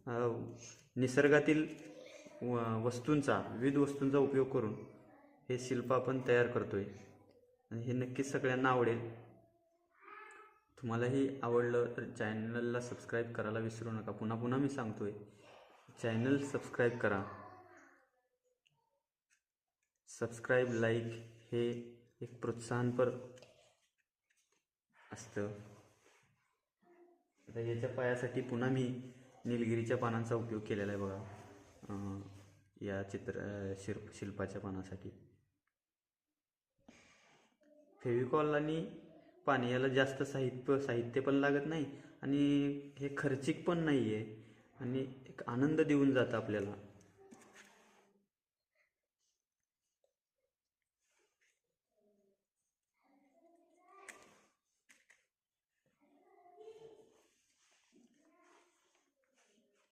निसर्गातील वस्तूंचा, विविध वस्तूंचा उपयोग करून हे शिल्प आपण तयार करतोय आणि हे नक्कीच सगळ्यांना आवडेल. तुम्हालाही आवडलं तर चॅनलला सबस्क्राईब करायला विसरू नका. पुन्हा पुन्हा मी सांगतोय, चॅनल सबस्क्राईब करा. सबस्क्राईब, लाईक हे एक प्रोत्साहनपर असतं. आता याच्या पायासाठी पुन्हा मी निलगिरीच्या पानांचा उपयोग केलेला आहे बघा, या शिल्पाच्या पानासाठी. फेविकॉल आणि पाणी याला जास्त साहित्य पण लागत नाही आणि हे खर्चिक पण नाही आहे आणि एक आनंद देऊन जातं आपल्याला.